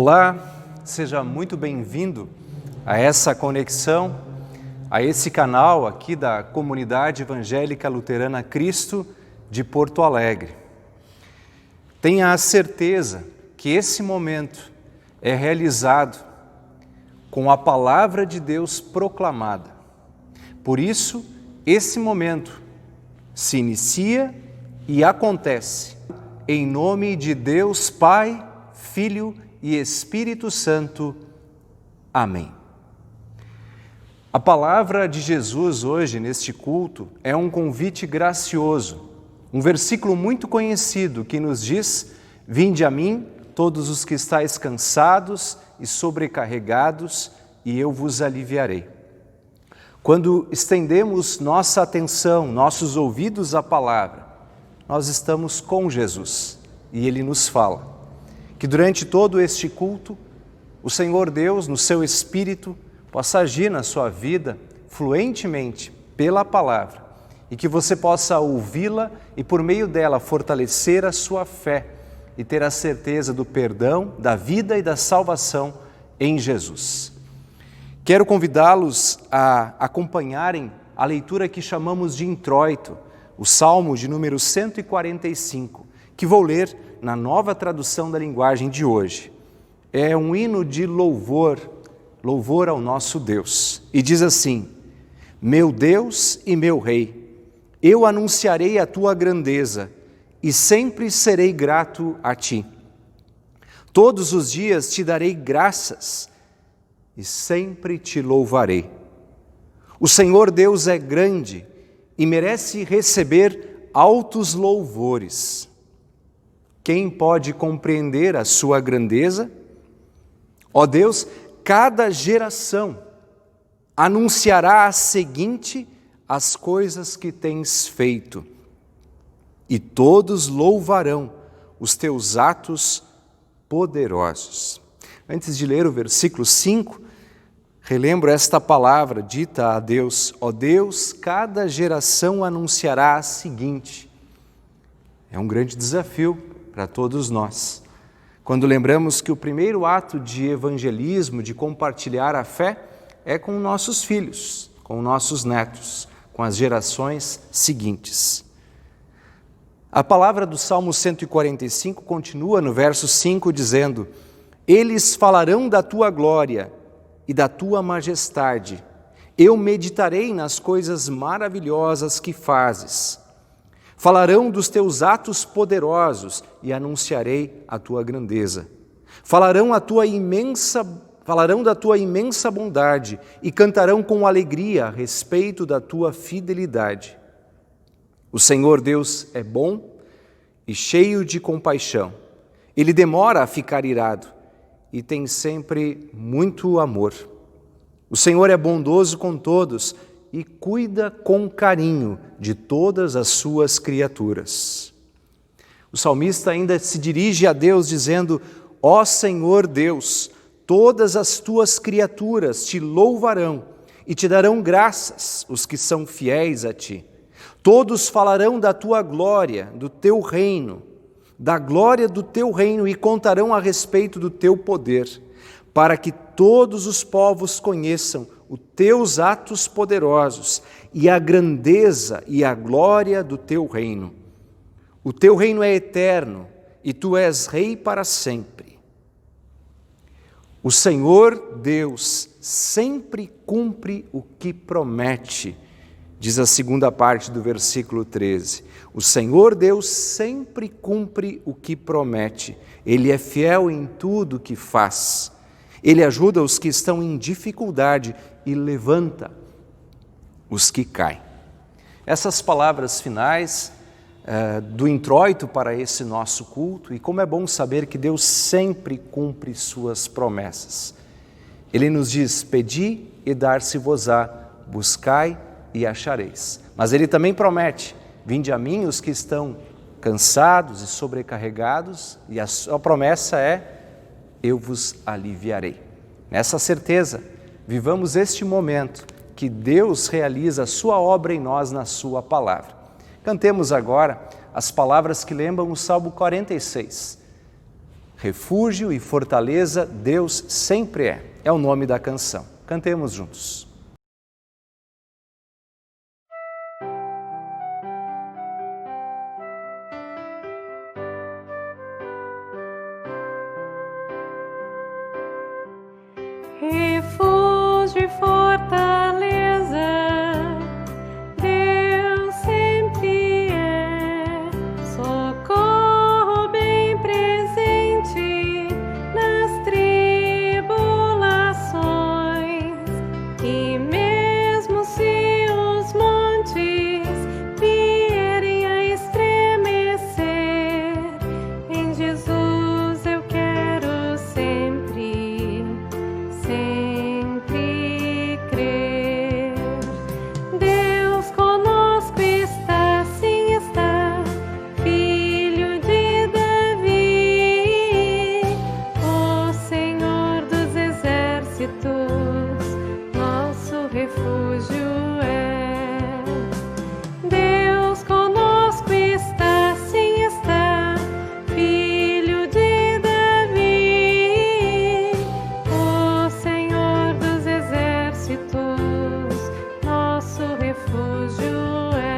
Olá, seja muito bem-vindo a essa conexão, a esse canal aqui da Comunidade Evangélica Luterana Cristo de Porto Alegre. Tenha a certeza que esse momento é realizado com a palavra de Deus proclamada. Por isso, esse momento se inicia e acontece em nome de Deus Pai, Filho e Espírito Santo. Amém. A palavra de Jesus hoje, neste culto, é um convite gracioso, um versículo muito conhecido que nos diz: vinde a mim, todos os que estáis cansados e sobrecarregados, e eu vos aliviarei. Quando estendemos nossa atenção, nossos ouvidos à palavra, nós estamos com Jesus e Ele nos fala. Que durante todo este culto, o Senhor Deus, no seu Espírito, possa agir na sua vida fluentemente pela palavra e que você possa ouvi-la e por meio dela fortalecer a sua fé e ter a certeza do perdão, da vida e da salvação em Jesus. Quero convidá-los a acompanharem a leitura que chamamos de introito, o Salmo de número 145, que vou ler na nova tradução da linguagem de hoje. É um hino de louvor ao nosso Deus. E diz assim: meu Deus e meu Rei, eu anunciarei a tua grandeza e sempre serei grato a ti. Todos os dias te darei graças e sempre te louvarei. O Senhor Deus é grande e merece receber altos louvores. Quem pode compreender a sua grandeza? Ó Deus, cada geração anunciará a seguinte as coisas que tens feito, e todos louvarão os teus atos poderosos. Antes de ler o versículo 5, relembro esta palavra dita a Deus: ó Deus, cada geração anunciará a seguinte. É um grande desafio para todos nós. Quando lembramos que o primeiro ato de evangelismo, de compartilhar a fé, é com nossos filhos, com nossos netos, com as gerações seguintes. A palavra do Salmo 145 continua no verso 5 dizendo: eles falarão da tua glória e da tua majestade. Eu meditarei nas coisas maravilhosas que fazes. Falarão dos teus atos poderosos e anunciarei a tua grandeza. Falarão da tua imensa bondade e cantarão com alegria a respeito da tua fidelidade. O Senhor Deus é bom e cheio de compaixão. Ele demora a ficar irado e tem sempre muito amor. O Senhor é bondoso com todos e cuida com carinho de todas as suas criaturas. O salmista ainda se dirige a Deus dizendo: ó Senhor Deus, todas as tuas criaturas te louvarão e te darão graças os que são fiéis a ti. Todos falarão da tua glória, do teu reino, da glória do teu reino e contarão a respeito do teu poder, para que todos os povos conheçam os teus atos poderosos e a grandeza e a glória do teu reino. O teu reino é eterno e tu és rei para sempre. O Senhor Deus sempre cumpre o que promete, diz a segunda parte do versículo 13. O Senhor Deus sempre cumpre o que promete. Ele é fiel em tudo o que faz. Ele ajuda os que estão em dificuldade e levanta os que caem. Essas palavras finais do introito para esse nosso culto, e como é bom saber que Deus sempre cumpre suas promessas. Ele nos diz: pedi e dar-se-vos-á, buscai e achareis. Mas Ele também promete: vinde a mim os que estão cansados e sobrecarregados, e a sua promessa é: eu vos aliviarei. Nessa certeza, vivamos este momento que Deus realiza a sua obra em nós na sua palavra. Cantemos agora as palavras que lembram o Salmo 46. refúgio e fortaleza, Deus sempre é. É o nome da canção. Cantemos juntos. Refúgio e fortaleza, Deus sempre é, socorro bem presente nas tribulações, e mesmo se os montes vierem a estremecer, em Jesus eu quero sempre crer. Deus conosco está, sim está, Filho de Davi, o Senhor dos exércitos, nosso refúgio é. Deus conosco está, sim está, Filho de Davi, o Senhor dos exércitos, nosso refúgio é.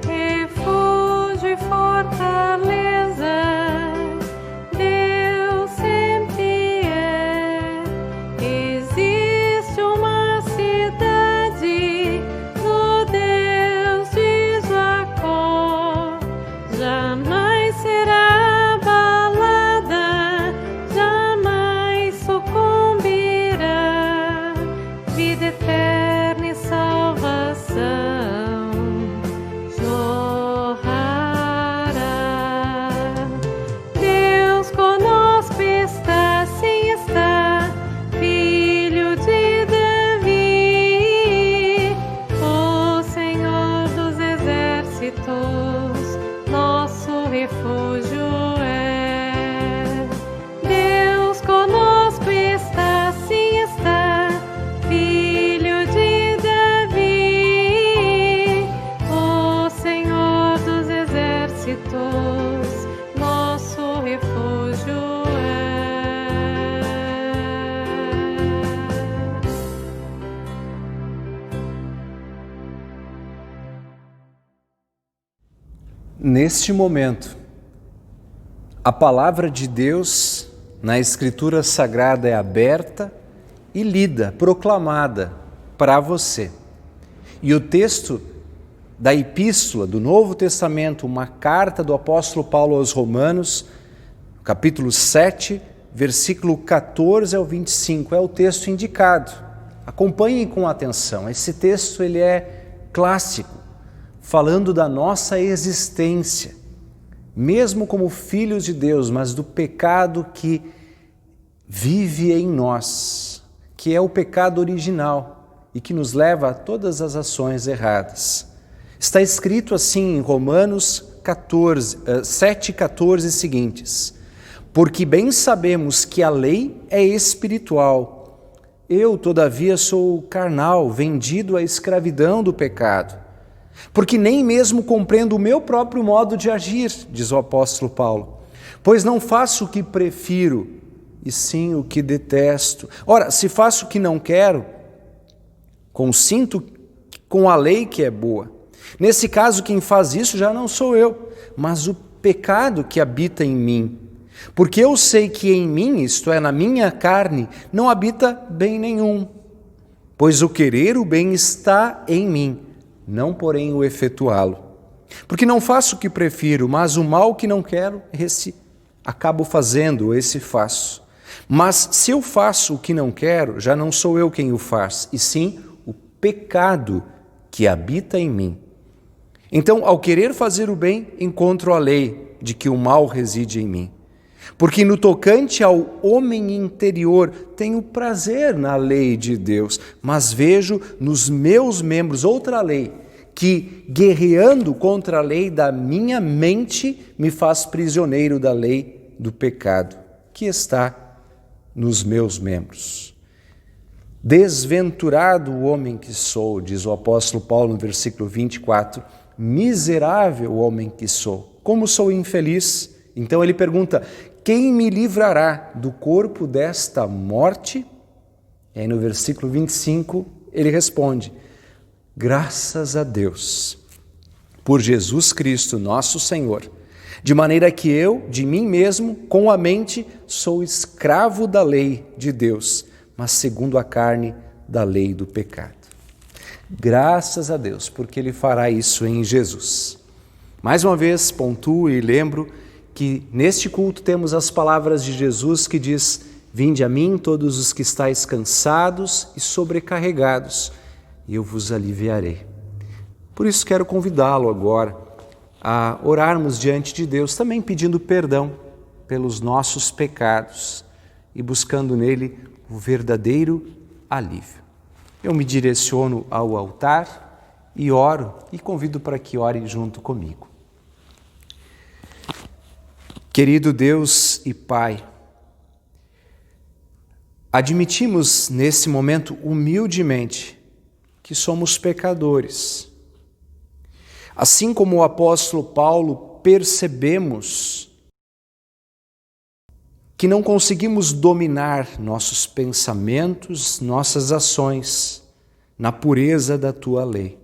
Refúgio e fortaleza, Deus sempre é. Existe uma cidade no Deus de Jacó, jamais será abalada, jamais sucumbirá. Vida eterna e salvação jorrará. Deus conosco está, sim está, Filho de Davi, o Senhor dos exércitos, nosso refúgio é. Deus conosco está, sim está, Filho de Davi, o Senhor dos exércitos, nosso refúgio é. Neste momento, a palavra de Deus na Escritura Sagrada é aberta e lida, proclamada para você. E o texto da Epístola do Novo Testamento, uma carta do apóstolo Paulo aos Romanos, capítulo 7, versículo 14 ao 25, é o texto indicado. Acompanhem com atenção. Esse texto ele é clássico, falando da nossa existência, mesmo como filhos de Deus, mas do pecado que vive em nós, que é o pecado original e que nos leva a todas as ações erradas. Está escrito assim em Romanos 7,14 seguintes: porque bem sabemos que a lei é espiritual, eu, todavia, sou carnal, vendido à escravidão do pecado. Porque nem mesmo compreendo o meu próprio modo de agir, diz o apóstolo Paulo, pois não faço o que prefiro, e sim o que detesto. Ora, se faço o que não quero, consinto com a lei que é boa. Nesse caso, quem faz isso já não sou eu, mas o pecado que habita em mim. Porque eu sei que em mim, isto é, na minha carne, não habita bem nenhum. Pois o querer o bem está em mim, não porém o efetuá-lo. Porque não faço o que prefiro, mas o mal que não quero, esse acabo fazendo, esse faço. Mas se eu faço o que não quero, já não sou eu quem o faz, e sim o pecado que habita em mim. Então, ao querer fazer o bem, encontro a lei de que o mal reside em mim. Porque no tocante ao homem interior, tenho prazer na lei de Deus, mas vejo nos meus membros outra lei, que, guerreando contra a lei da minha mente, me faz prisioneiro da lei do pecado, que está nos meus membros. Desventurado o homem que sou, diz o apóstolo Paulo no versículo 24, miserável homem que sou. como sou infeliz. Então ele pergunta: quem me livrará do corpo desta morte? E aí no versículo 25 ele responde: graças a Deus, por Jesus Cristo, nosso Senhor, de maneira que eu, de mim mesmo, com a mente, sou escravo da lei de Deus, mas segundo a carne, da lei do pecado. Graças a Deus, porque Ele fará isso em Jesus. Mais uma vez, pontuo e lembro que neste culto temos as palavras de Jesus que diz: vinde a mim todos os que estáis cansados e sobrecarregados, e eu vos aliviarei. Por isso quero convidá-lo agora a orarmos diante de Deus, também pedindo perdão pelos nossos pecados e buscando nele o verdadeiro alívio. Eu me direciono ao altar e oro e convido para que ore junto comigo. Querido Deus e Pai, admitimos nesse momento humildemente que somos pecadores. Assim como o apóstolo Paulo, percebemos que não conseguimos dominar nossos pensamentos, nossas ações, na pureza da Tua lei.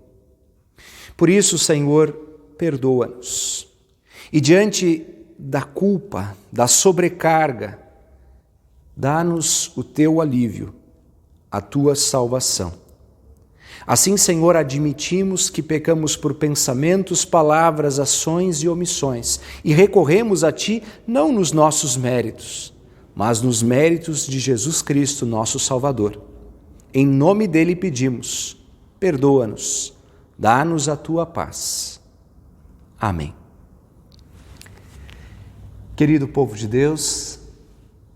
Por isso, Senhor, perdoa-nos. E diante da culpa, da sobrecarga, dá-nos o Teu alívio, a Tua salvação. Assim, Senhor, admitimos que pecamos por pensamentos, palavras, ações e omissões e recorremos a Ti não nos nossos méritos, mas nos méritos de Jesus Cristo, nosso Salvador. Em nome dele pedimos, perdoa-nos, dá-nos a Tua paz. Amém. Querido povo de Deus,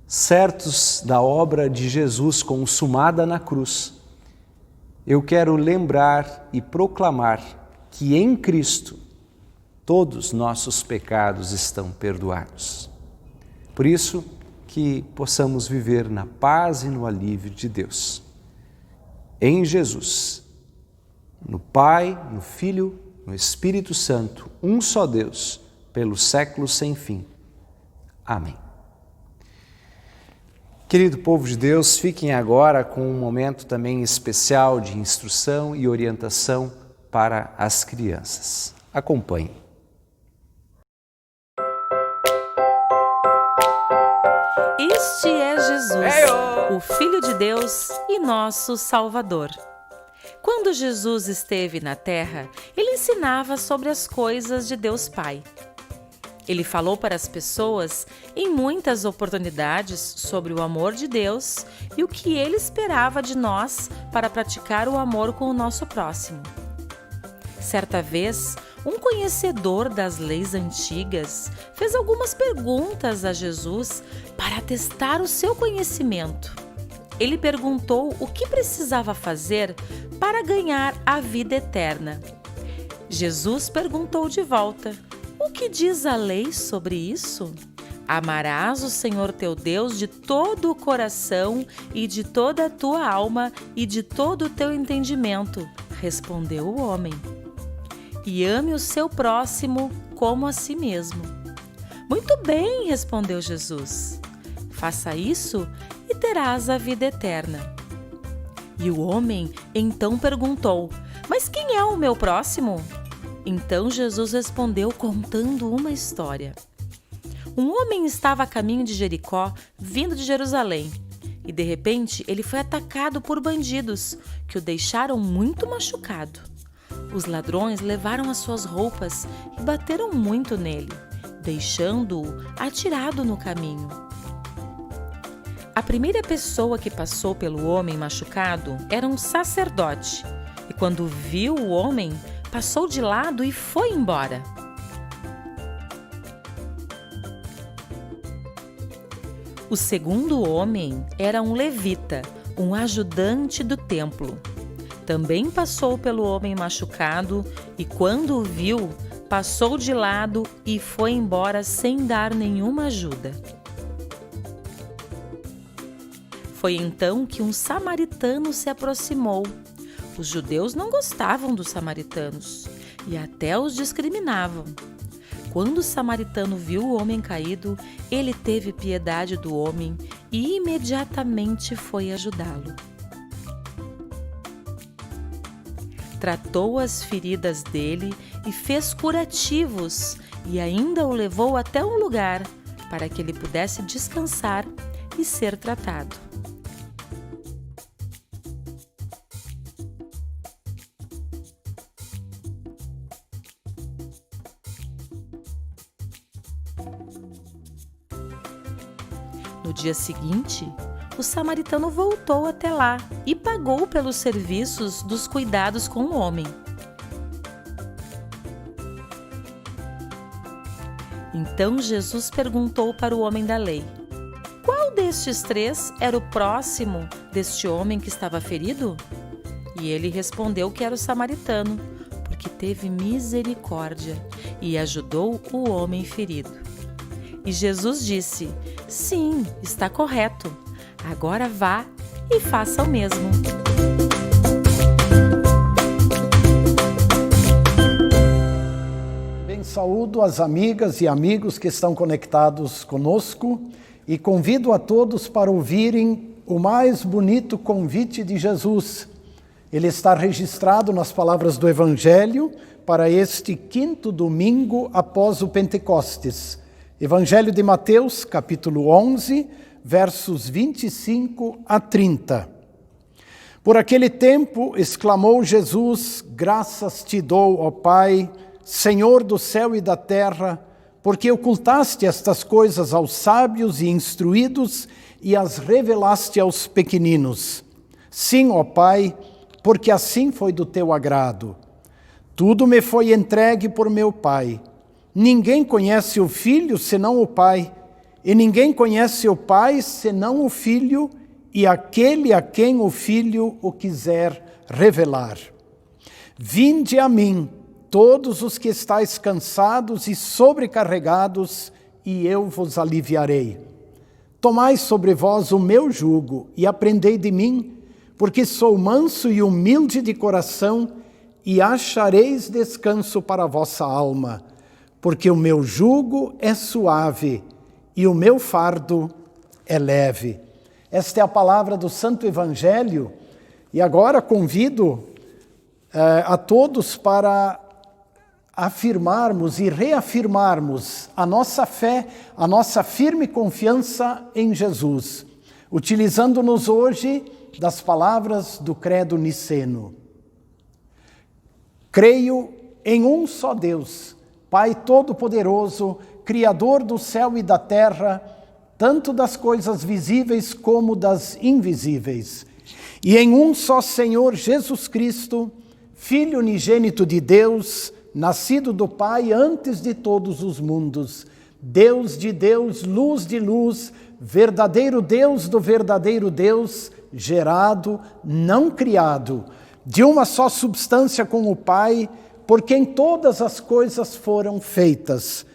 certos da obra de Jesus consumada na cruz, eu quero lembrar e proclamar que em Cristo todos nossos pecados estão perdoados. Por isso que possamos viver na paz e no alívio de Deus. Em Jesus, no Pai, no Filho, no Espírito Santo, um só Deus, pelos séculos sem fim. Amém. Querido povo de Deus, fiquem agora com um momento também especial de instrução e orientação para as crianças. Acompanhem. Este é Jesus, o Filho de Deus e nosso Salvador. Quando Jesus esteve na terra, ele ensinava sobre as coisas de Deus Pai. Ele falou para as pessoas em muitas oportunidades sobre o amor de Deus e o que ele esperava de nós para praticar o amor com o nosso próximo. Certa vez, um conhecedor das leis antigas fez algumas perguntas a Jesus para testar o seu conhecimento. Ele perguntou o que precisava fazer para ganhar a vida eterna. Jesus perguntou de volta: o que diz a lei sobre isso? Amarás o Senhor teu Deus de todo o coração e de toda a tua alma e de todo o teu entendimento, respondeu o homem. E ame o seu próximo como a si mesmo. Muito bem, respondeu Jesus. Faça isso e terás a vida eterna. E o homem então perguntou: mas quem é o meu próximo? Então Jesus respondeu contando uma história. Um homem estava a caminho de Jericó, vindo de Jerusalém, e de repente ele foi atacado por bandidos, que o deixaram muito machucado. Os ladrões levaram as suas roupas e bateram muito nele, deixando-o atirado no caminho. A primeira pessoa que passou pelo homem machucado era um sacerdote, e quando viu o homem, passou de lado e foi embora. O segundo homem era um levita, um ajudante do templo. Também passou pelo homem machucado e, quando o viu, passou de lado e foi embora sem dar nenhuma ajuda. Foi então que um samaritano se aproximou. Os judeus não gostavam dos samaritanos e até os discriminavam. Quando o samaritano viu o homem caído, ele teve piedade do homem e imediatamente foi ajudá-lo. Tratou as feridas dele e fez curativos, e ainda o levou até um lugar para que ele pudesse descansar e ser tratado. No dia seguinte, o samaritano voltou até lá e pagou pelos serviços dos cuidados com o homem. Então Jesus perguntou para o homem da lei: qual destes 3 era o próximo deste homem que estava ferido? E ele respondeu que era o samaritano, porque teve misericórdia e ajudou o homem ferido. E Jesus disse: sim, está correto. Agora vá e faça o mesmo. Bem, saúdo as amigas e amigos que estão conectados conosco e convido a todos para ouvirem o mais bonito convite de Jesus. Ele está registrado nas palavras do Evangelho para este 5º domingo após o Pentecostes. Evangelho de Mateus, capítulo 11, versos 25 a 30. Por aquele tempo, exclamou Jesus: graças te dou, ó Pai, Senhor do céu e da terra, porque ocultaste estas coisas aos sábios e instruídos e as revelaste aos pequeninos. Sim, ó Pai, porque assim foi do teu agrado. Tudo me foi entregue por meu Pai. Ninguém conhece o Filho senão o Pai, e ninguém conhece o Pai senão o Filho e aquele a quem o Filho o quiser revelar. Vinde a mim, todos os que estáis cansados e sobrecarregados, e eu vos aliviarei. Tomai sobre vós o meu jugo e aprendei de mim, porque sou manso e humilde de coração, e achareis descanso para a vossa alma. Porque o meu jugo é suave e o meu fardo é leve. Esta é a palavra do Santo Evangelho, e agora convido a todos para afirmarmos e reafirmarmos a nossa fé, a nossa firme confiança em Jesus, utilizando-nos hoje das palavras do Credo Niceno. Creio em um só Deus, Pai Todo-Poderoso, Criador do céu e da terra, tanto das coisas visíveis como das invisíveis. E em um só Senhor Jesus Cristo, Filho unigênito de Deus, nascido do Pai antes de todos os mundos, Deus de Deus, luz de luz, verdadeiro Deus do verdadeiro Deus, gerado, não criado, de uma só substância com o Pai, por quem todas as coisas foram feitas,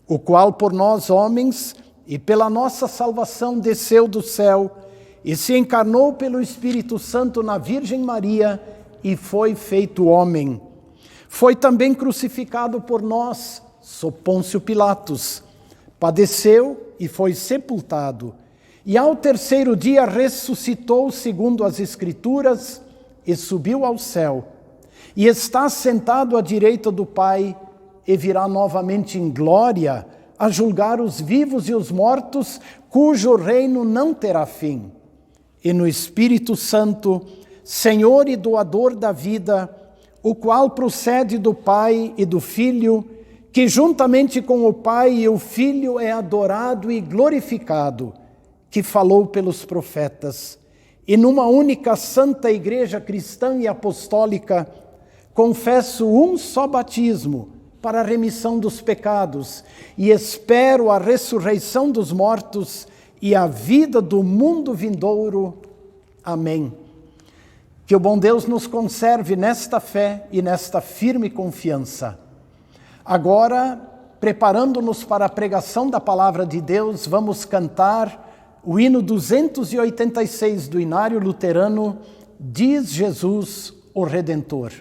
o qual por nós homens e pela nossa salvação desceu do céu e se encarnou pelo Espírito Santo na Virgem Maria e foi feito homem. Foi também crucificado por nós, sob Pôncio Pilatos, padeceu e foi sepultado, e ao 3º dia ressuscitou segundo as Escrituras e subiu ao céu. E está sentado à direita do Pai, e virá novamente em glória a julgar os vivos e os mortos, cujo reino não terá fim. E no Espírito Santo, Senhor e doador da vida, o qual procede do Pai e do Filho, que juntamente com o Pai e o Filho é adorado e glorificado, que falou pelos profetas. E numa única santa igreja cristã e apostólica, confesso um só batismo para a remissão dos pecados e espero a ressurreição dos mortos e a vida do mundo vindouro. Amém. Que o bom Deus nos conserve nesta fé e nesta firme confiança. Agora, preparando-nos para a pregação da palavra de Deus, vamos cantar o hino 286 do Inário Luterano, Diz Jesus, o Redentor.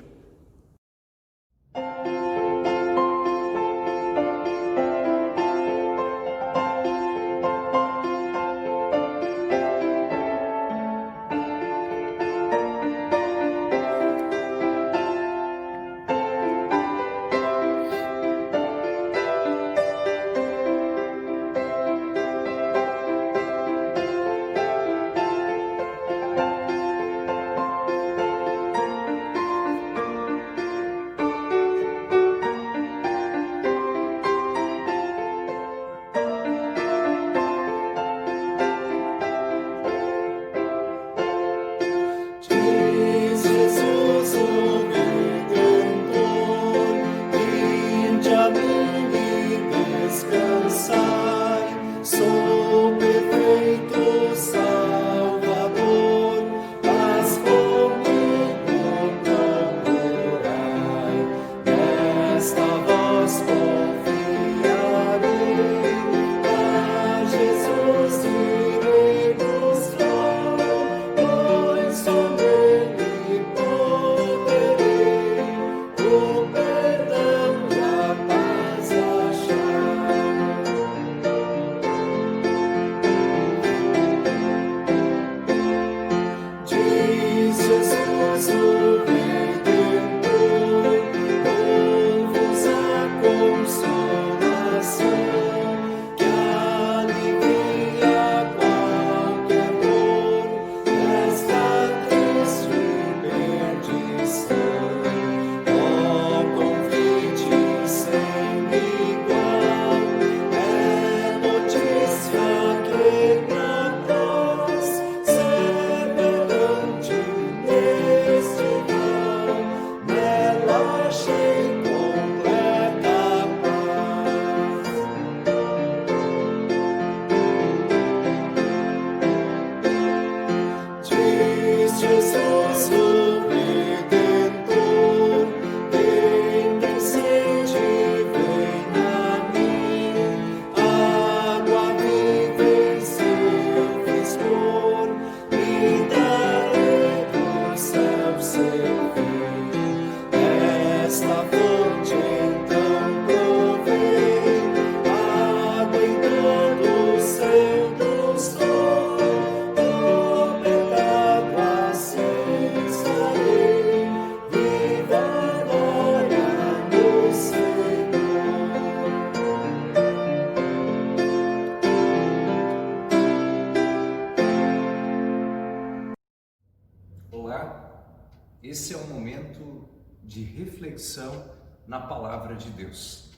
lugar, esse é um momento de reflexão na palavra de Deus.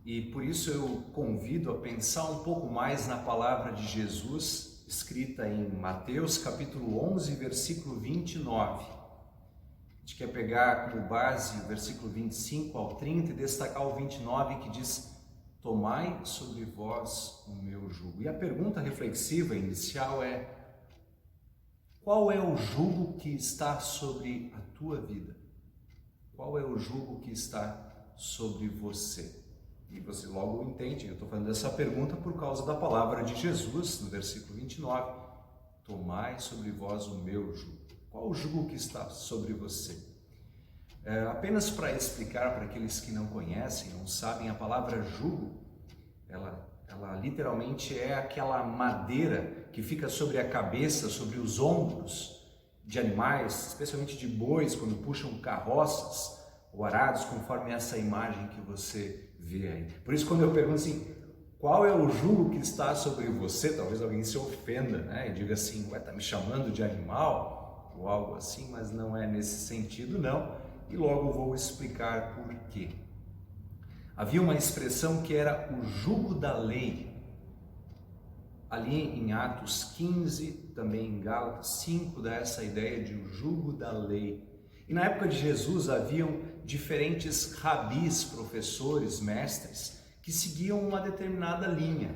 E por isso eu convido a pensar um pouco mais na palavra de Jesus, escrita em Mateus capítulo 11, versículo 29. A gente quer pegar como base o versículo 25 ao 30 e destacar o 29 que diz: tomai sobre vós o meu jugo. E a pergunta reflexiva inicial é: qual é o jugo que está sobre a tua vida? Qual é o jugo que está sobre você? E você logo entende, eu estou fazendo essa pergunta por causa da palavra de Jesus, no versículo 29. Tomai sobre vós o meu jugo. Qual o jugo que está sobre você? Apenas para explicar para aqueles que não conhecem, não sabem, a palavra jugo, ela literalmente é aquela madeira que fica sobre a cabeça, sobre os ombros de animais, especialmente de bois, quando puxam carroças ou arados, conforme essa imagem que você vê aí. Por isso, quando eu pergunto assim, qual é o jugo que está sobre você, talvez alguém se ofenda, né? E diga assim, ué, tá me chamando de animal? Ou algo assim, mas não é nesse sentido, não. E logo vou explicar por quê. Havia uma expressão que era o jugo da lei. Ali em Atos 15, também em Gálatas 5, dá essa ideia de o jugo da lei. E na época de Jesus haviam diferentes rabis, professores, mestres, que seguiam uma determinada linha.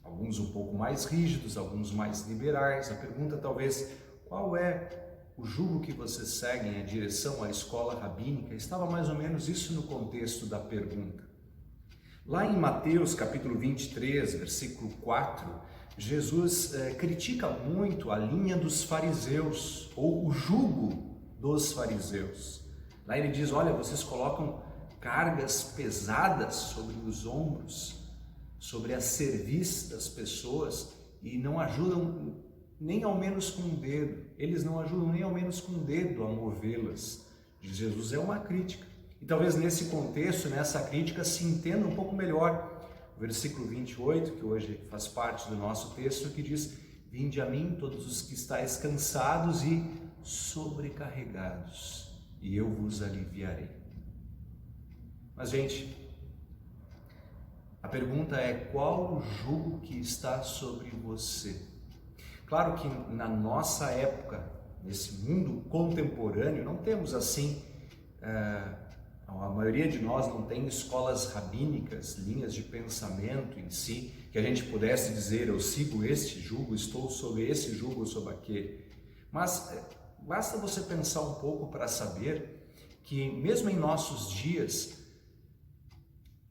Alguns um pouco mais rígidos, alguns mais liberais. A pergunta talvez, qual é o jugo que você segue em direção à escola rabínica? Estava mais ou menos isso no contexto da pergunta. Lá em Mateus capítulo 23, versículo 4, Jesus critica muito a linha dos fariseus, ou o jugo dos fariseus. Lá ele diz, olha, vocês colocam cargas pesadas sobre os ombros, sobre a cerviz das pessoas e não ajudam nem ao menos com um dedo. Eles não ajudam nem ao menos com um dedo a movê-las. Jesus é uma crítica. E talvez nesse contexto, nessa crítica, se entenda um pouco melhor o versículo 28, que hoje faz parte do nosso texto, que diz: vinde a mim todos os que estáis cansados e sobrecarregados, e eu vos aliviarei. Mas, gente, a pergunta é: qual o jugo que está sobre você? Claro que na nossa época, nesse mundo contemporâneo, não temos assim, a maioria de nós não tem escolas rabínicas, linhas de pensamento em si, que a gente pudesse dizer, eu sigo este jugo, estou sobre esse jugo ou sobre aquele. Mas basta você pensar um pouco para saber que mesmo em nossos dias,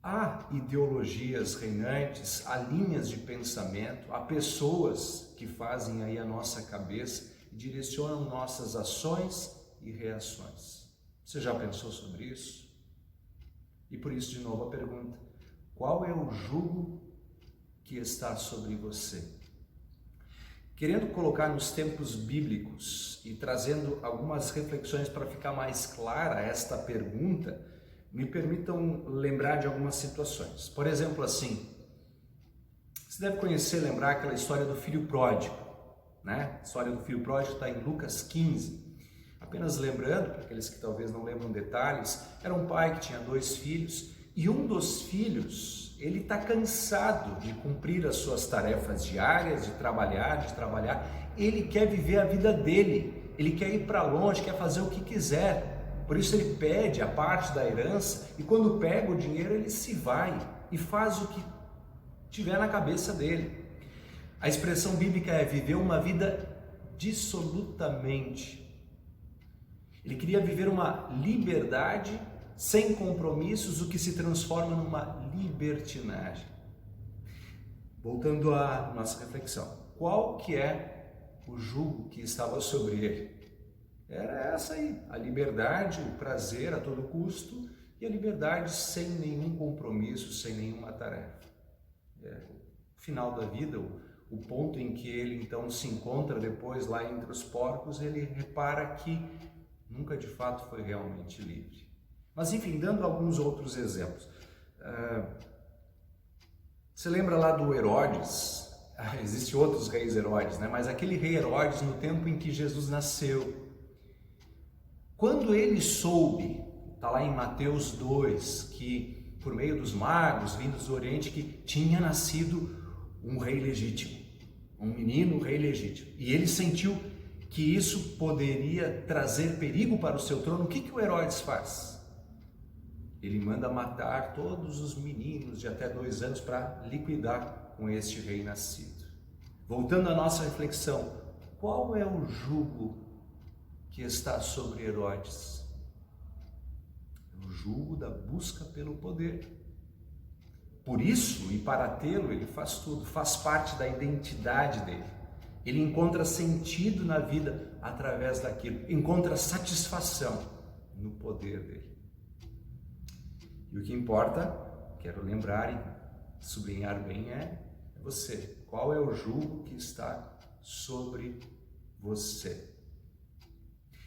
há ideologias reinantes, há linhas de pensamento, há pessoas que fazem aí a nossa cabeça e direcionam nossas ações e reações. Você já pensou sobre isso? E por isso, de novo, a pergunta: qual é o jugo que está sobre você? Querendo colocar nos tempos bíblicos e trazendo algumas reflexões para ficar mais clara esta pergunta, me permitam lembrar de algumas situações. Por exemplo, assim, você deve conhecer, lembrar aquela história do filho pródigo, né? A história do filho pródigo está em Lucas 15. Apenas lembrando, para aqueles que talvez não lembram detalhes, era um pai que tinha 2 filhos, e um dos filhos, ele está cansado de cumprir as suas tarefas diárias, de trabalhar, ele quer viver a vida dele, ele quer ir para longe, quer fazer o que quiser. Por isso ele pede a parte da herança, e quando pega o dinheiro ele se vai e faz o que tiver na cabeça dele. A expressão bíblica é viver uma vida dissolutamente. Ele queria viver uma liberdade sem compromissos, o que se transforma numa libertinagem. Voltando à nossa reflexão, qual que é o jugo que estava sobre ele? Era essa aí, a liberdade, o prazer a todo custo e a liberdade sem nenhum compromisso, sem nenhuma tarefa. O final da vida, o ponto em que ele então se encontra depois lá entre os porcos, ele repara que nunca de fato foi realmente livre. Mas enfim, dando alguns outros exemplos. Você lembra lá do Herodes? existem outros reis Herodes, né? Mas aquele rei Herodes no tempo em que Jesus nasceu, quando ele soube, está lá em Mateus 2, que por meio dos magos vindos do Oriente, que tinha nascido um rei legítimo, um menino rei legítimo, e ele sentiu que isso poderia trazer perigo para o seu trono, o que o Herodes faz? Ele manda matar todos os meninos de até 2 anos para liquidar com este rei nascido. Voltando à nossa reflexão, qual é o jugo que está sobre Herodes? É o jugo da busca pelo poder. Por isso, e para tê-lo, ele faz tudo, faz parte da identidade dele. Ele encontra sentido na vida através daquilo, encontra satisfação no poder dele. E o que importa, quero lembrar e sublinhar bem, é você. Qual é o jugo que está sobre você?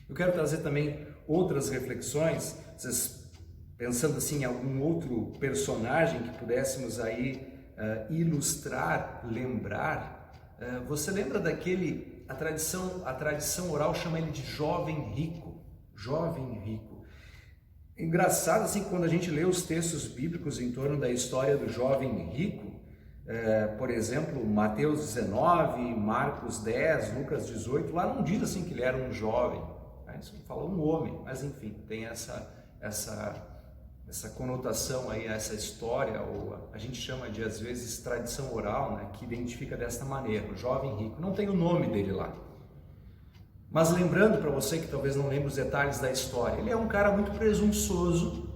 Eu quero trazer também outras reflexões, vocês pensando assim em algum outro personagem que pudéssemos aí ilustrar, lembrar. Você lembra daquele, a tradição oral chama ele de jovem rico, jovem rico. Engraçado assim, quando a gente lê os textos bíblicos em torno da história do jovem rico, por exemplo, Mateus 19, Marcos 10, Lucas 18, lá não diz assim que ele era um jovem, isso fala um homem, mas enfim, tem essa conotação aí, essa história, ou a gente chama de às vezes tradição oral, né, que identifica desta maneira, o jovem rico, não tem o nome dele lá. Mas lembrando para você que talvez não lembre os detalhes da história, ele é um cara muito presunçoso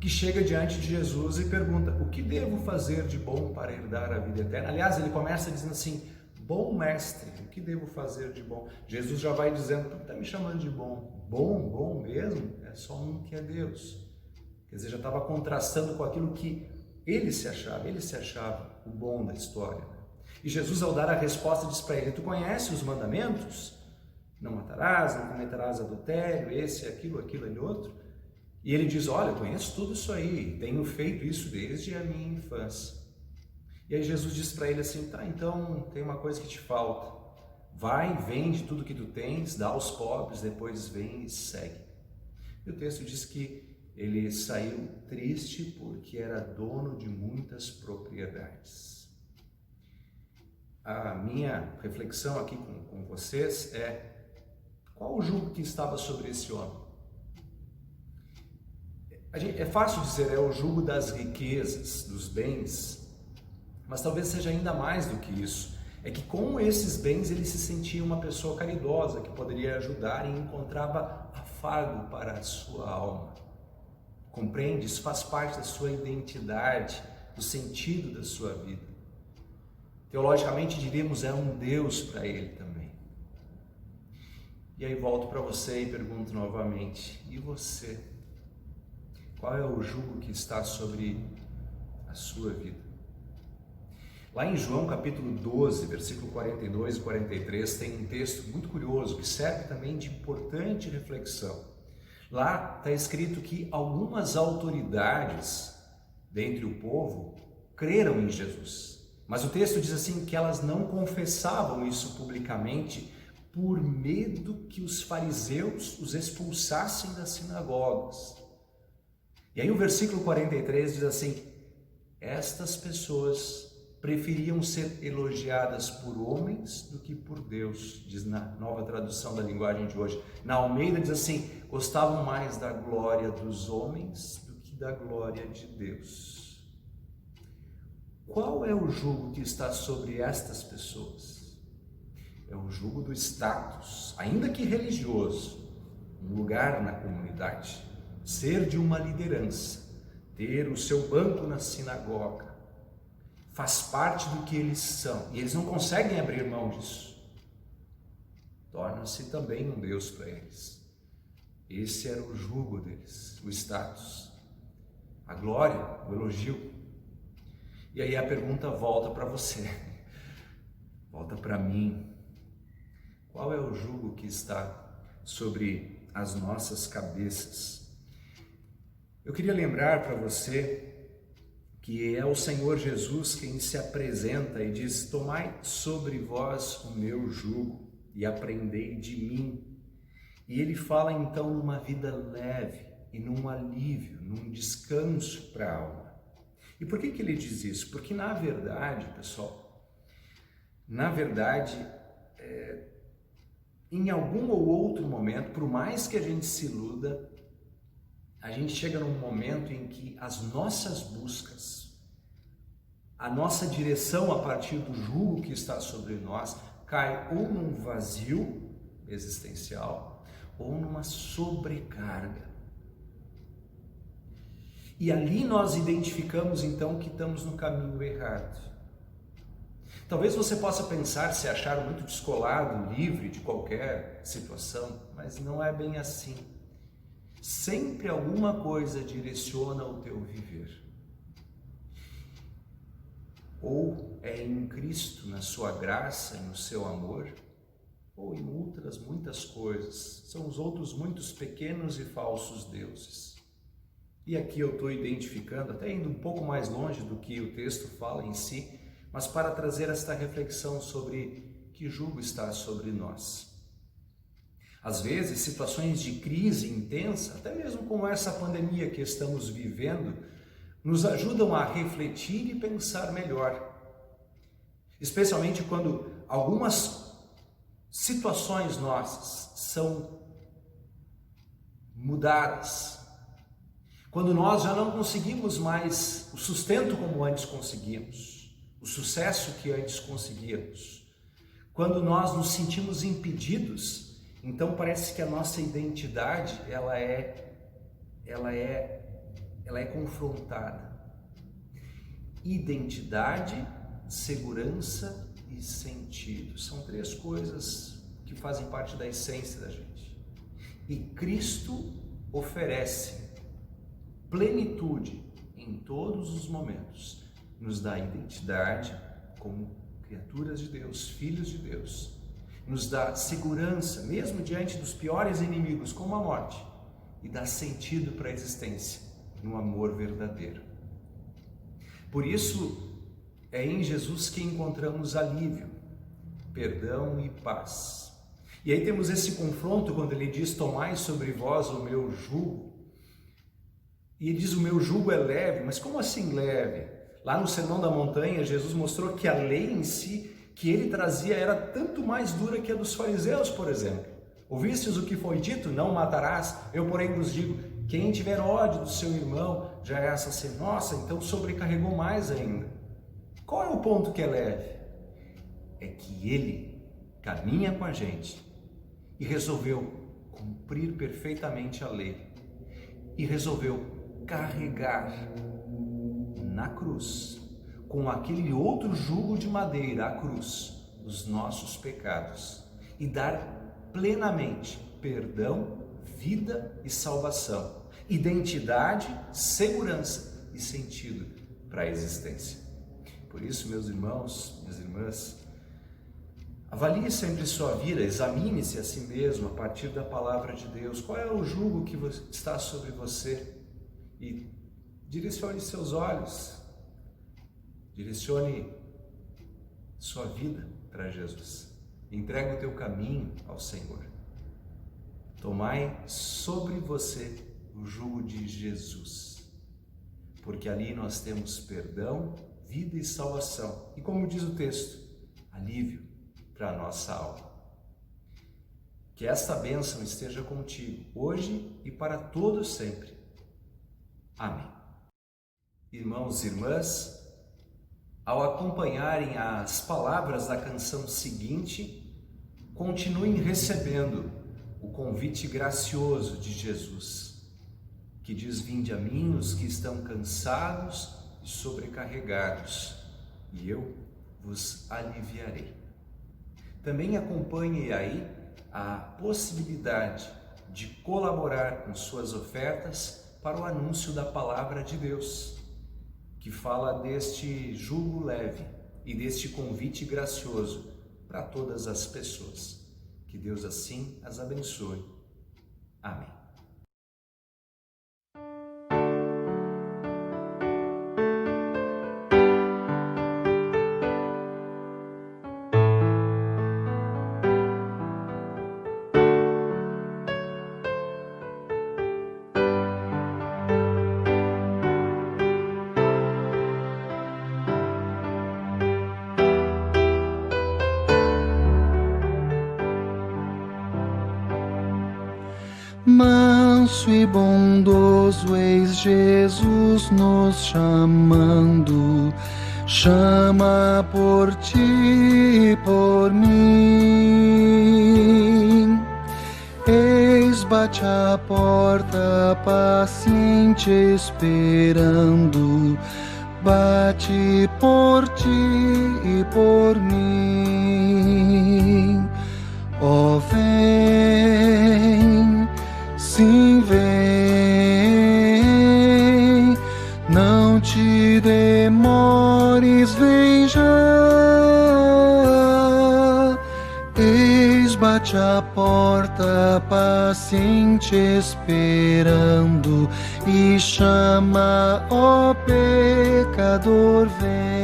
que chega diante de Jesus e pergunta: o que devo fazer de bom para herdar a vida eterna? Aliás, ele começa dizendo assim: bom mestre, o que devo fazer de bom? Jesus já vai dizendo: está me chamando de bom? Bom mesmo? É só um que é Deus. Quer dizer, já estava contrastando com aquilo que ele se achava o bom da história. E Jesus, ao dar a resposta, diz para ele: tu conhece os mandamentos? Não matarás, não cometerás adultério, esse, aquilo, aquele outro. E ele diz: olha, eu conheço tudo isso aí, tenho feito isso desde a minha infância. E aí Jesus diz para ele assim: tá, então tem uma coisa que te falta. Vai, vende tudo que tu tens, dá aos pobres, depois vem e segue. E o texto diz que ele saiu triste porque era dono de muitas propriedades. A minha reflexão aqui com vocês é: qual o jugo que estava sobre esse homem? É fácil dizer, é o jugo das riquezas, dos bens, mas talvez seja ainda mais do que isso. É que com esses bens ele se sentia uma pessoa caridosa, que poderia ajudar e encontrava afago para a sua alma. Compreende? Isso faz parte da sua identidade, do sentido da sua vida. Teologicamente diríamos, é um Deus para ele também. E aí volto para você e pergunto novamente: e você? Qual é o jugo que está sobre a sua vida? Lá em João capítulo 12, versículo 42 e 43, tem um texto muito curioso que serve também de importante reflexão. Lá está escrito que algumas autoridades dentre o povo creram em Jesus. Mas o texto diz assim que elas não confessavam isso publicamente por medo que os fariseus os expulsassem das sinagogas. E aí o versículo 43 diz assim: estas pessoas preferiam ser elogiadas por homens do que por Deus, diz na nova tradução da linguagem de hoje. Na Almeida diz assim: gostavam mais da glória dos homens do que da glória de Deus. Qual é o jugo que está sobre estas pessoas? É o jugo do status, ainda que religioso, um lugar na comunidade, ser de uma liderança, ter o seu banco na sinagoga, faz parte do que eles são, e eles não conseguem abrir mão disso. Torna-se também um Deus para eles. Esse era o jugo deles, o status, a glória, o elogio. E aí a pergunta volta para você, volta para mim: qual é o jugo que está sobre as nossas cabeças? Eu queria lembrar para você que é o Senhor Jesus quem se apresenta e diz: tomai sobre vós o meu jugo e aprendei de mim. E ele fala então numa vida leve e num alívio, num descanso para a alma. E por que ele diz isso? Porque na verdade, pessoal, em algum ou outro momento, por mais que a gente se iluda, a gente chega num momento em que as nossas buscas, a nossa direção a partir do jugo que está sobre nós, cai ou num vazio existencial ou numa sobrecarga. E ali nós identificamos então que estamos no caminho errado. Talvez você possa pensar, se achar muito descolado, livre de qualquer situação, mas não é bem assim. Sempre alguma coisa direciona o teu viver. Ou é em Cristo, na sua graça e no seu amor, ou em outras muitas coisas. São os outros muitos pequenos e falsos deuses. E aqui eu estou identificando, até indo um pouco mais longe do que o texto fala em si, mas para trazer esta reflexão sobre que jugo está sobre nós. Às vezes, situações de crise intensa, até mesmo como essa pandemia que estamos vivendo, nos ajudam a refletir e pensar melhor. Especialmente quando algumas situações nossas são mudadas. Quando nós já não conseguimos mais o sustento como antes conseguíamos, o sucesso que antes conseguíamos. Quando nós nos sentimos impedidos, então parece que a nossa identidade ela é confrontada. Identidade, segurança e sentido. São três coisas que fazem parte da essência da gente. E Cristo oferece plenitude em todos os momentos. Nos dá identidade como criaturas de Deus, filhos de Deus. Nos dá segurança, mesmo diante dos piores inimigos, como a morte. E dá sentido para a existência, no amor verdadeiro. Por isso, é em Jesus que encontramos alívio, perdão e paz. E aí temos esse confronto quando ele diz: tomai sobre vós o meu jugo. E ele diz: o meu jugo é leve. Mas como assim leve? Lá no Sermão da Montanha, Jesus mostrou que a lei em si, que ele trazia, era tanto mais dura que a dos fariseus, por exemplo. Ouvistes o que foi dito? Não matarás. Eu, porém, vos digo: quem tiver ódio do seu irmão já é assassino. Nossa, então sobrecarregou mais ainda. Qual é o ponto que é leve? É que ele caminha com a gente e resolveu cumprir perfeitamente a lei. E resolveu carregar na cruz, com aquele outro jugo de madeira, a cruz, os nossos pecados e dar plenamente perdão, vida e salvação, identidade, segurança e sentido para a existência. Por isso, meus irmãos, minhas irmãs, avalie sempre sua vida, examine-se a si mesmo a partir da palavra de Deus. Qual é o jugo que está sobre você? E direcione seus olhos, direcione sua vida para Jesus. Entrega o teu caminho ao Senhor. Tomai sobre você o jugo de Jesus, porque ali nós temos perdão, vida e salvação. E como diz o texto, alívio para a nossa alma. Que esta bênção esteja contigo, hoje e para todos sempre. Amém. Irmãos e irmãs, ao acompanharem as palavras da canção seguinte, continuem recebendo o convite gracioso de Jesus, que diz: vinde a mim os que estão cansados e sobrecarregados, e eu vos aliviarei. Também acompanhe aí a possibilidade de colaborar com suas ofertas para o anúncio da palavra de Deus, que fala deste jugo leve e deste convite gracioso para todas as pessoas. Que Deus assim as abençoe. Amém. . 。manso e bondoso, eis Jesus nos chamando, chama por ti e por mim. Eis bate a porta, paciente esperando, bate por ti e por mim. Ó, vem, sim, vem, não te demores, vem já. Eis bate a porta, paciente esperando, e chama, ó pecador, vem.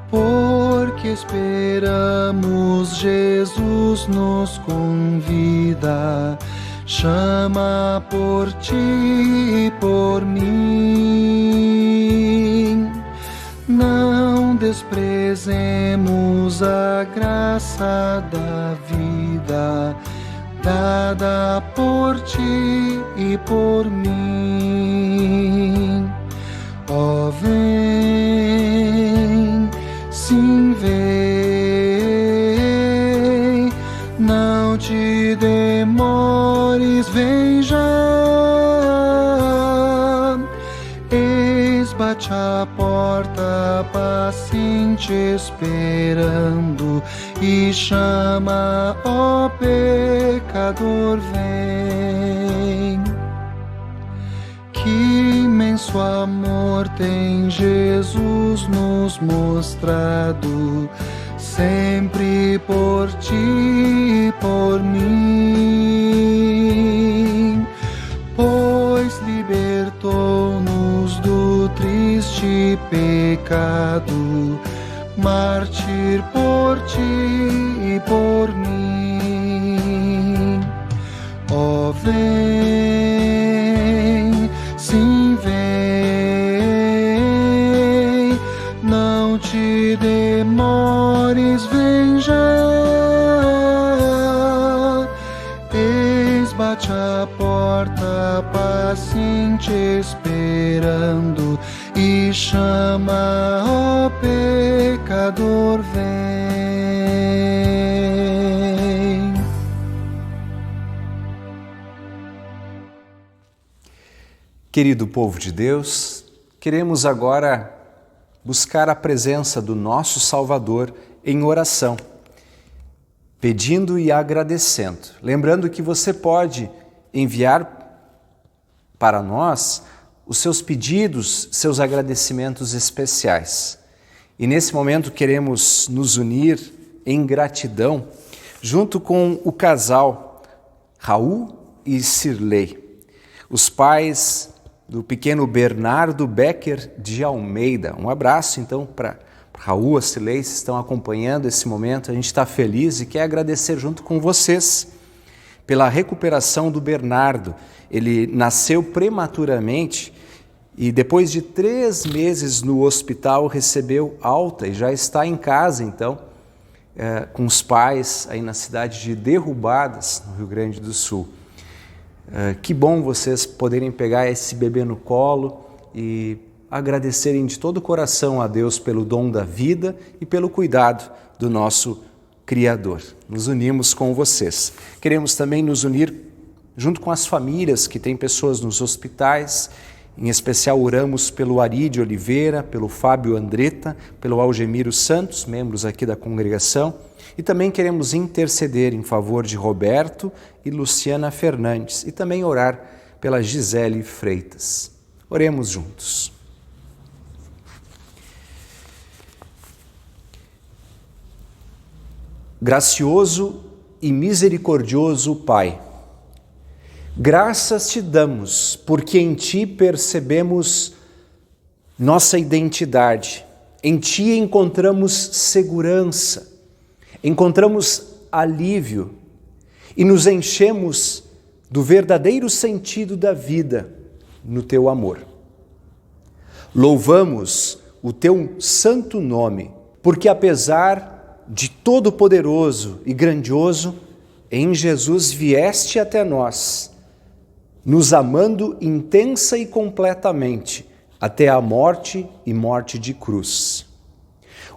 Porque esperamos, Jesus nos convida, chama por ti e por mim. Não desprezemos a graça da vida, dada por ti e por mim. Ó, vem, sim, vem, não te demores, vem já. Eis bate a porta, paciente esperando, e chama, ó pecador, vem. Que imenso amor tem Jesus nos mostrado, sempre por ti e por mim. Pois libertou-nos do triste pecado, mártir por ti e por mim. Ó, vem, sim, vem, não te demores, vem já. Eis bate a porta, paciente esperando, e chama, ó pecador, vem. Querido povo de Deus, queremos agora buscar a presença do nosso Salvador em oração, pedindo e agradecendo. Lembrando que você pode enviar para nós os seus pedidos, seus agradecimentos especiais. E nesse momento queremos nos unir em gratidão junto com o casal Raul e Cirlei, os pais do pequeno Bernardo Becker de Almeida. Um abraço então para Raul e Cirlei, que estão acompanhando esse momento. A gente está feliz e quer agradecer junto com vocês pela recuperação do Bernardo. Ele nasceu prematuramente e depois de 3 meses no hospital recebeu alta e já está em casa então, com os pais aí na cidade de Derrubadas, no Rio Grande do Sul. Que bom vocês poderem pegar esse bebê no colo e agradecerem de todo o coração a Deus pelo dom da vida e pelo cuidado do nosso Criador. Nos unimos com vocês. Queremos também nos unir junto com as famílias que têm pessoas nos hospitais. Em especial oramos pelo Ari de Oliveira, pelo Fábio Andretta, pelo Algemiro Santos, membros aqui da congregação. E também queremos interceder em favor de Roberto e Luciana Fernandes e também orar pela Gisele Freitas. Oremos juntos. Gracioso e misericordioso Pai, graças te damos porque em ti percebemos nossa identidade, em ti encontramos segurança, encontramos alívio e nos enchemos do verdadeiro sentido da vida no teu amor. Louvamos o teu santo nome, porque apesar de todo-poderoso e grandioso, em Jesus vieste até nós, nos amando intensa e completamente, até a morte e morte de cruz.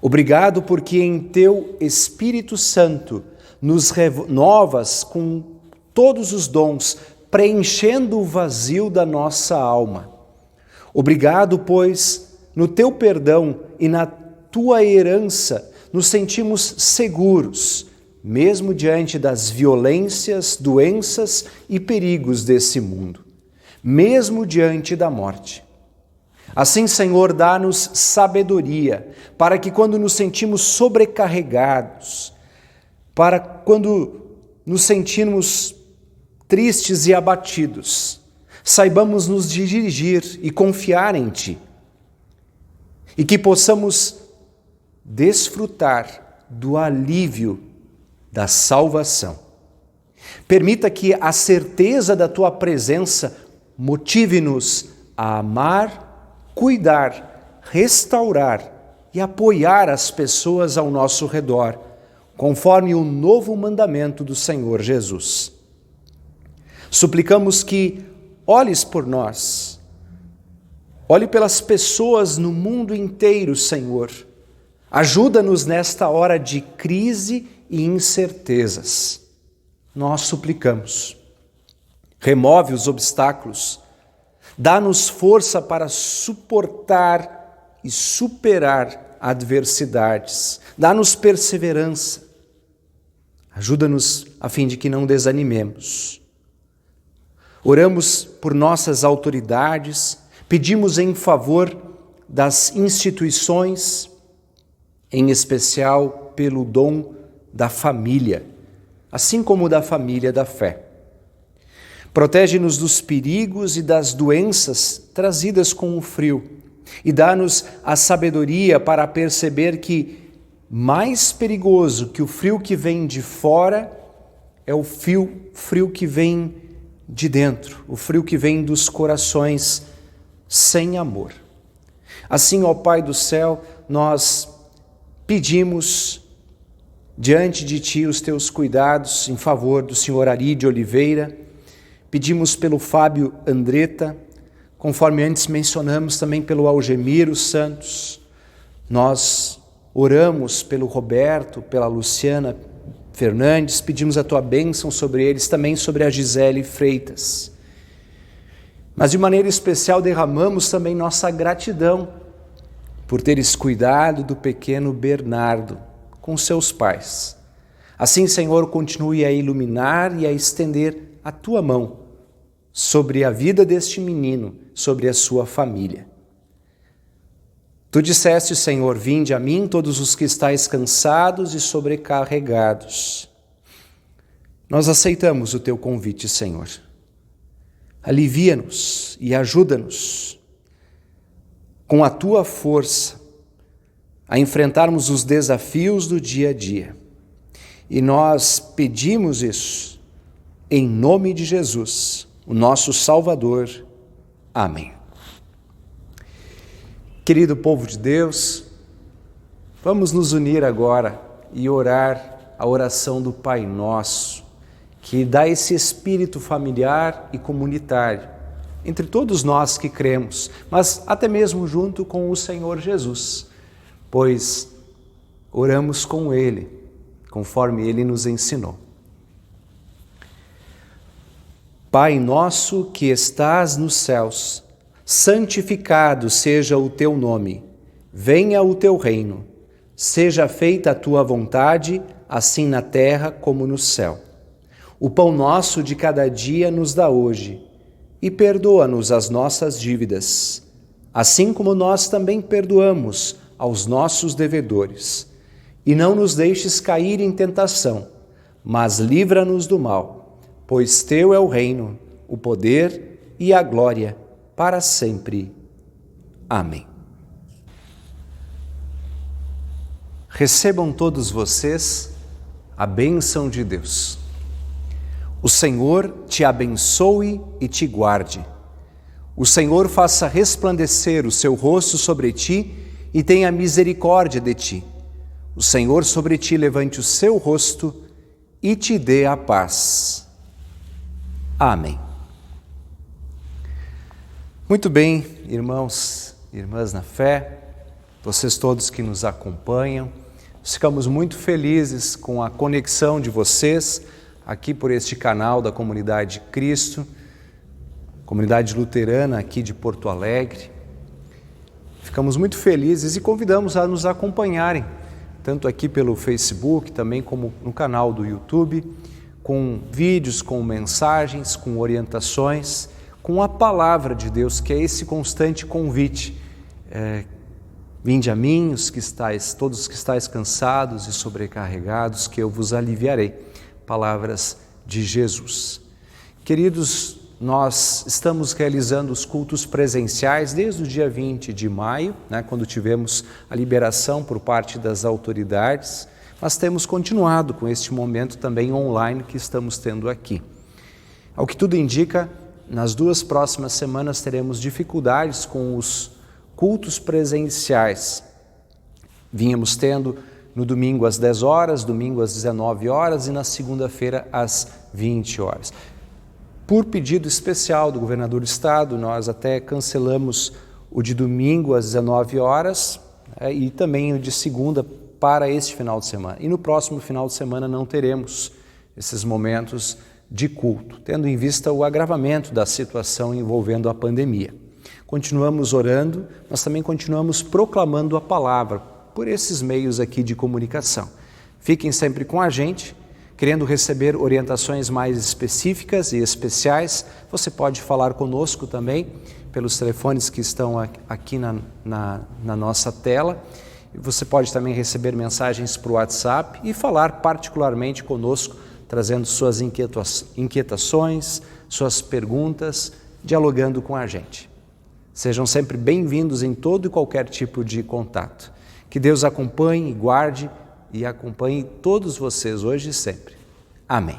Obrigado porque em Teu Espírito Santo nos renovas com todos os dons, preenchendo o vazio da nossa alma. Obrigado, pois, no Teu perdão e na Tua herança, nos sentimos seguros, mesmo diante das violências, doenças e perigos desse mundo, mesmo diante da morte. Assim, Senhor, dá-nos sabedoria, para que quando nos sentimos sobrecarregados, para quando nos sentimos tristes e abatidos, saibamos nos dirigir e confiar em Ti, e que possamos desfrutar do alívio da salvação. Permita que a certeza da Tua presença motive-nos a amar, cuidar, restaurar e apoiar as pessoas ao nosso redor, conforme o novo mandamento do Senhor Jesus. Suplicamos que olhes por nós, olhe pelas pessoas no mundo inteiro, Senhor. Ajuda-nos nesta hora de crise e incertezas. Nós suplicamos. Remove os obstáculos. Dá-nos força para suportar e superar adversidades. Dá-nos perseverança. Ajuda-nos a fim de que não desanimemos. Oramos por nossas autoridades, pedimos em favor das instituições, em especial pelo dom da família, assim como da família da fé. Protege-nos dos perigos e das doenças trazidas com o frio e dá-nos a sabedoria para perceber que mais perigoso que o frio que vem de fora é o frio que vem de dentro, o frio que vem dos corações sem amor. Assim, ó Pai do céu, nós pedimos diante de Ti os Teus cuidados em favor do Senhor Ari de Oliveira, pedimos pelo Fábio Andretta, conforme antes mencionamos também pelo Algemiro Santos, nós oramos pelo Roberto, pela Luciana Fernandes, pedimos a Tua bênção sobre eles, também sobre a Gisele Freitas. Mas de maneira especial derramamos também nossa gratidão por teres cuidado do pequeno Bernardo com seus pais. Assim, Senhor, continue a iluminar e a estender a Tua mão sobre a vida deste menino, sobre a sua família. Tu disseste, Senhor, vinde a mim todos os que estáis cansados e sobrecarregados. Nós aceitamos o Teu convite, Senhor. Alivia-nos e ajuda-nos com a Tua força a enfrentarmos os desafios do dia a dia. E nós pedimos isso em nome de Jesus, o nosso Salvador. Amém. Querido povo de Deus, vamos nos unir agora e orar a oração do Pai Nosso, que dá esse espírito familiar e comunitário entre todos nós que cremos, mas até mesmo junto com o Senhor Jesus, pois oramos com Ele, conforme Ele nos ensinou. Pai nosso que estás nos céus, santificado seja o Teu nome, venha o Teu reino, seja feita a Tua vontade, assim na terra como no céu. O pão nosso de cada dia nos dá hoje, e perdoa-nos as nossas dívidas, assim como nós também perdoamos aos nossos devedores. E não nos deixes cair em tentação, mas livra-nos do mal, pois Teu é o reino, o poder e a glória, para sempre. Amém. Recebam todos vocês a bênção de Deus. O Senhor te abençoe e te guarde. O Senhor faça resplandecer o seu rosto sobre ti e tenha misericórdia de ti. O Senhor sobre ti levante o seu rosto e te dê a paz. Amém. Muito bem, irmãos e irmãs na fé, vocês todos que nos acompanham, ficamos muito felizes com a conexão de vocês aqui por este canal da Comunidade Cristo, Comunidade Luterana aqui de Porto Alegre. Ficamos muito felizes e convidamos a nos acompanharem, tanto aqui pelo Facebook, também como no canal do YouTube, com vídeos, com mensagens, com orientações, com a palavra de Deus, que é esse constante convite. Vinde a mim, todos os que estáis cansados e sobrecarregados, que eu vos aliviarei. Palavras de Jesus. Queridos, nós estamos realizando os cultos presenciais desde o dia 20 de maio, quando tivemos a liberação por parte das autoridades, mas temos continuado com este momento também online que estamos tendo aqui. Ao que tudo indica, nas 2 próximas semanas teremos dificuldades com os cultos presenciais. Vínhamos tendo no domingo às 10 horas, domingo às 19 horas e na segunda-feira às 20 horas. Por pedido especial do governador do estado, nós até cancelamos o de domingo às 19 horas e também o de segunda para este final de semana. E no próximo final de semana não teremos esses momentos de culto, tendo em vista o agravamento da situação envolvendo a pandemia. Continuamos orando, mas também continuamos proclamando a palavra por esses meios aqui de comunicação. Fiquem sempre com a gente. Querendo receber orientações mais específicas e especiais, você pode falar conosco também pelos telefones que estão aqui na nossa tela. Você pode também receber mensagens por WhatsApp e falar particularmente conosco, trazendo suas inquietações, suas perguntas, dialogando com a gente. Sejam sempre bem-vindos em todo e qualquer tipo de contato. Que Deus acompanhe e guarde e acompanhe todos vocês hoje e sempre. Amém.